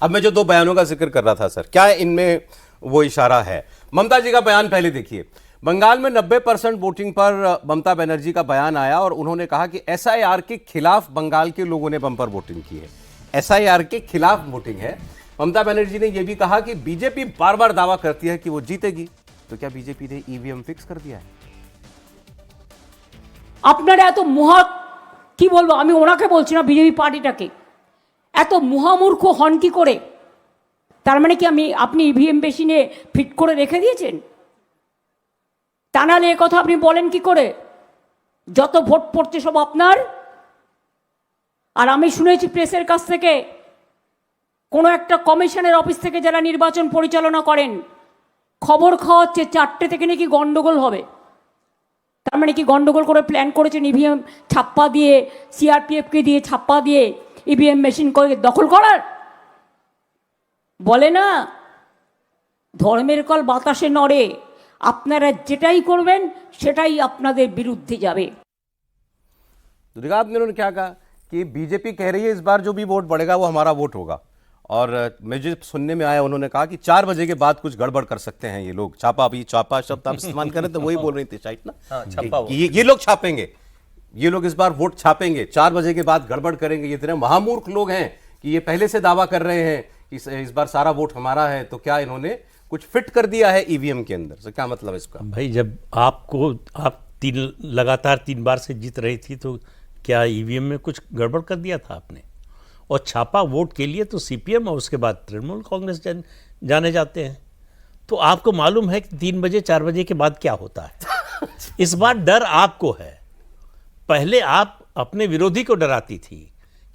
अब मैं जो दो बयानों का जिक्र कर रहा था सर, क्या इनमें वो इशारा है? ममता जी का बयान पहले देखिए। बंगाल में 90% वोटिंग पर ममता बनर्जी का बयान आया और उन्होंने कहा कि एसआईआर के खिलाफ बंगाल के लोगों ने बंपर वोटिंग की है। एसआईआर के खिलाफ वोटिंग है। ममता बनर्जी ने यह भी कहा कि बीजेपी बार बार दावा करती है कि वो जीतेगी, तो क्या बीजेपी ने ईवीएम फिक्स कर दिया है? আপনারা এত মহা কি বলবো, আমি ওনাকে বলছি না, বিজেপি পার্টিটাকে এত মহামূর্খ হন কি করে? তার মানে কি আপনি ইভিএম মেশিনে ফিট করে রেখে দিয়েছেন? তা নাহলে এ কথা আপনি বলেন কি করে? যত ভোট পড়ছে সব আপনার। আর আমি শুনেছি প্রেসের কাছ থেকে, কোনো একটা কমিশনের অফিস থেকে যারা নির্বাচন পরিচালনা করেন খবর খাওয়াচ্ছে 4টে থেকে নাকি গন্ডগোল হবে। তার মানে কি গন্ডগোল করে প্ল্যান করেছেন ইভিএম ছাপ্পা দিয়ে, সিআরপিএফকে দিয়ে ছাপ্পা দিয়ে ইভিএম মেশিন করে দখল করার? বলে না ধর্মের কল বাতাসে নড়ে, আপনারা যেটাই করবেন সেটাই আপনাদের বিরুদ্ধে যাবে। तो देखा आपने उन्होंने क्या कहा कि बीजेपी कह रही है इस बार जो भी वोट बढ़ेगा वो हमारा वोट होगा। और मुझे सुनने में आया उन्होंने कहा कि 4 बजे के बाद कुछ गड़बड़ कर सकते हैं ये लोग। छापा, अभी छापा शब्द आप इस्तेमाल करें तो वही बोल रही थी शायद ना, छापा कि ये लोग छापेंगे, ये लोग इस बार वोट छापेंगे, 4 बजे के बाद गड़बड़ करेंगे। ये इतने महामूर्ख लोग हैं कि ये पहले से दावा कर रहे हैं कि इस बार सारा वोट हमारा है। तो क्या इन्होंने कुछ फिट कर दिया है ईवीएम के अंदर से? क्या मतलब इसका? भाई जब आप लगातार 3 बार से जीत रही थी तो क्या ईवीएम में कुछ गड़बड़ कर दिया था आपने? और छापा वोट के लिए तो सीपीएम और उसके बाद तृणमूल कांग्रेस जाने जाते हैं। तो आपको मालूम है कि 3 बजे 4 बजे के बाद क्या होता है। इस बार डर आपको है। पहले आप अपने विरोधी को डराती थी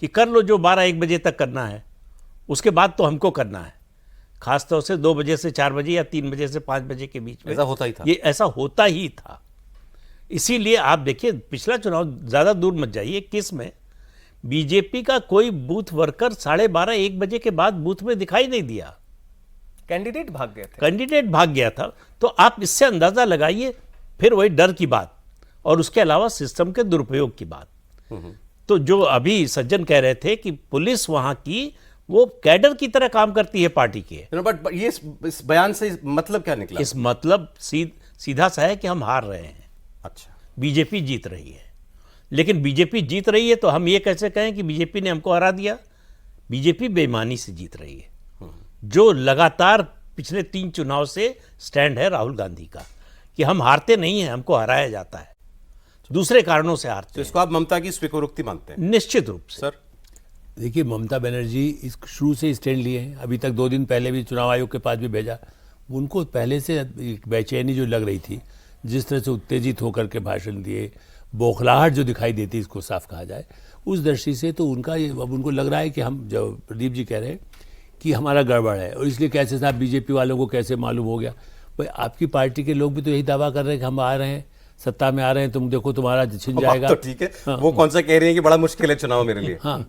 कि कर लो जो 12-1 बजे तक करना है, उसके बाद तो हमको करना है। खासतौर से 2 बजे से 4 बजे या 3 बजे से 5 बजे के बीच में ऐसा होता ही था। ये ऐसा होता ही था। इसीलिए आप देखिए पिछला चुनाव, ज़्यादा दूर मत जाइए, किस में बीजेपी का कोई बूथ वर्कर 12:30-1 बजे के बाद बूथ में दिखाई नहीं दिया। कैंडिडेट भाग गए थे। कैंडिडेट भाग गया था। तो आप इससे अंदाजा लगाइए। फिर वही डर की बात और उसके अलावा सिस्टम के दुरुपयोग की बात। तो जो अभी सज्जन कह रहे थे कि पुलिस वहां की वो कैडर की तरह काम करती है पार्टी के, बट ये इस बयान से मतलब क्या निकला? इस मतलब सीधा सा है कि हम हार रहे हैं। अच्छा, बीजेपी जीत रही है। लेकिन बीजेपी जीत रही है तो हम ये कैसे कहें कि बीजेपी ने हमको हरा दिया? बीजेपी बेईमानी से जीत रही है। जो लगातार पिछले 3 चुनाव से स्टैंड है राहुल गांधी का कि हम हारते नहीं हैं, हमको हराया जाता है, दूसरे कारणों से हारते तो इसको आप ममता की स्वीकारोक्ति मानते हैं? निश्चित रूप से। सर देखिए, ममता बनर्जी इस शुरू से स्टैंड लिए हैं। अभी तक 2 दिन पहले भी चुनाव आयोग के पास भी भेजा। उनको पहले से बेचैनी जो लग रही थी, जिस तरह से उत्तेजित होकर के भाषण दिए, बौखलाहट जो दिखाई देती, इसको साफ कहा जाए, उस दृष्टि से तो अब उनको लग रहा है कि हम, जो प्रदीप जी कह रहे हैं कि हमारा गड़बड़ है और इसलिए कैसे साहब बीजेपी वालों को कैसे मालूम हो गया? भाई आपकी पार्टी के लोग भी तो यही दावा कर रहे हैं कि हम आ रहे हैं, सत्ता में आ रहे हैं, तुम देखो तुम्हारा छिन जाएगा। तो ठीक है। हाँ, वो कौन सा कह रही है कि बड़ा मुश्किल है चुनाव मेरे लिए? हाँ,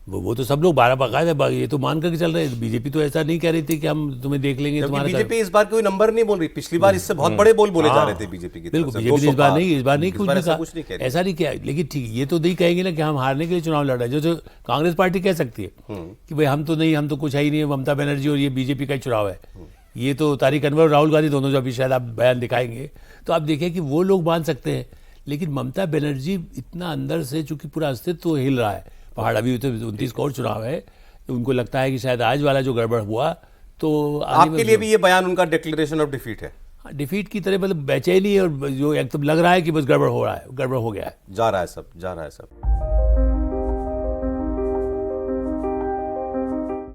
वो तो सब लोग 12 बाकायदा ये तो मान करके चल रहे हैं। बीजेपी तो ऐसा नहीं कह रही थी कि हम तुम्हें देख लेंगे। बीजेपी इस बार कोई नंबर नहीं बोल रही। पिछली बार इससे बहुत बड़े बोल बोले जा रहे थे बीजेपी की। बिल्कुल, बीजेपी इस बार नहीं कुछ भी कहा, ऐसा नहीं किया। लेकिन ठीक, ये तो नहीं कहेंगे ना कि हम हारने के लिए चुनाव लड़ रहे हैं, जो कांग्रेस पार्टी कह सकती है कि भाई हम तो नहीं, हम तो कुछ है ही नहीं, ममता बनर्जी और ये बीजेपी का चुनाव है। ये तो तारिक अनवर और राहुल गांधी दोनों जो अभी शायद आप बयान दिखाएंगे तो आप देखिए कि वो लोग मान सकते हैं। लेकिन ममता बनर्जी इतना अंदर से, चूंकि पूरा अस्तित्व हिल रहा है, पहाड़ अभी तो 29 का और चुनाव है, तो उनको लगता है कि शायद आज वाला जो गड़बड़ हुआ तो आपके लिए भी ये बयान उनका डिक्लेरेशन ऑफ डिफीट है? डिफीट की तरह, मतलब बेचैनी और जो एकदम लग रहा है कि बस गड़बड़ हो रहा है, गड़बड़ हो गया है, जा रहा है सब।